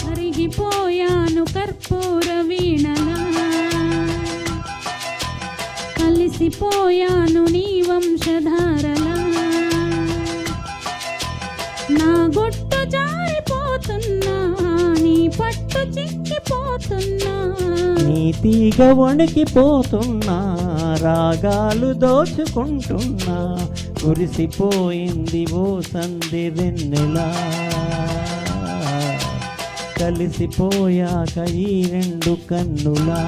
కరిగిపోయాను కర్పూర వీణలా, కలిసిపోయాను నీ వంశధారలా, నా గుట్టు జారిపోతున్నా, నీ పట్టు చిక్కిపోతున్నా, నీ తీగ వణికిపోతున్నా, రాగాలు దోచుకుంటున్నా, కురిసిపోయింది ఓ సంధి వెన్నెలా, కలిసిపోయాక ఈ రెండు కన్నులా.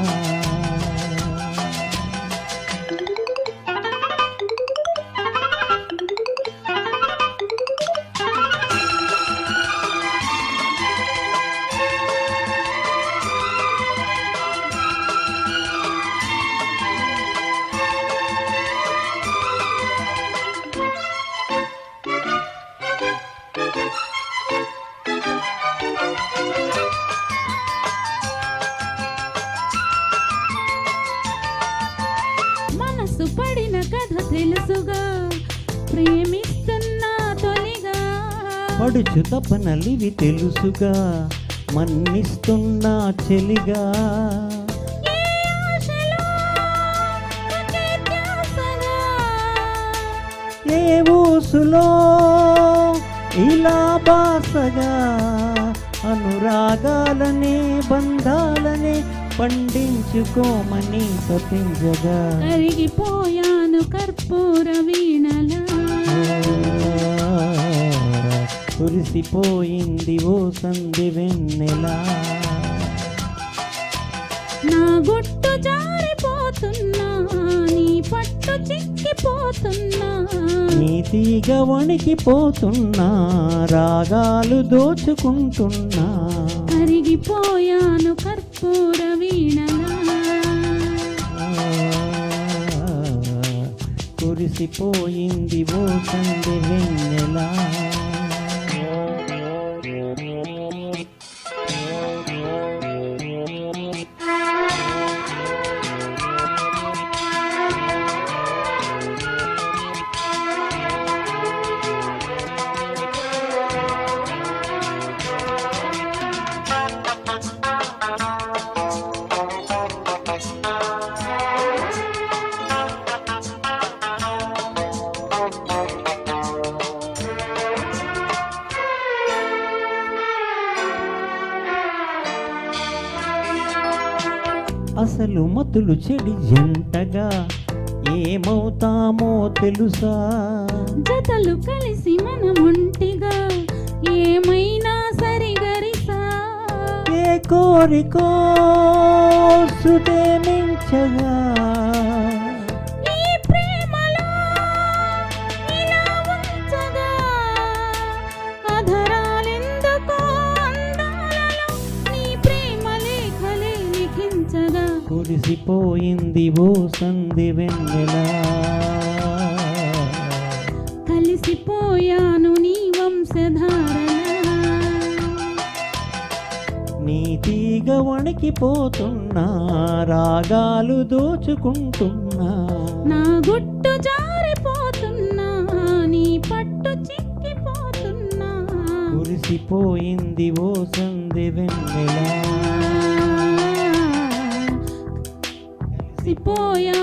మనసు పడిన కథ తెలుసుగా, ప్రేమిస్తున్నా తొలిగా, పడుచు తపనలివి తెలుసుగా, మన్నిస్తున్నా చెలిగా, ఏ ఆశలో ఒకే ధ్యాసగా, ఏ ఊసులో ఇలా బాసగా, అనురాగాలనే బంధాలనే పండించుకోమని తప్పించగా, కరిగిపోయాను కర్పూర వీణలా, కురిసిపోయింది ఓ సంధి వెన్నెలా, నా గుట్టు జారిపోతున్నా, నీ పట్టు చిక్కిపోతున్నా, నీ తీగ వణికిపోతున్నా, రాగాలు దోచుకుంటున్నా, కరిగిపోయాను కర్పూర వీణలా, కురిసిపోయింది ఓ సంధి వెన్నెలా. అసలు మతులు చెడి జంటగా ఏమవుతామో తెలుసా, జతలు కలిసి మనముంటిగా ఏమైనా సరిగరిసా, ఏ కోరికో సుటే మించగా, ఈ ప్రేమలో ఇలా ఉంచగా, అధరాలెందుకో అందాలలో నీ ప్రేమ లేఖలే లిఖించగా, కురిసిపోయింది ఓ సంధి వెన్నెలా, కలిసిపోయాను నీ వంశధారలా, నీ తీగ వణికిపోతున్నా, రాగాలు దోచుకుంటున్నా, నా గుట్టు జారిపోతున్నా, నీ పట్టు చిక్కిపోతున్నా, కురిసిపోయింది ఓ సంధి వెన్నెలా, కలిసిపోయా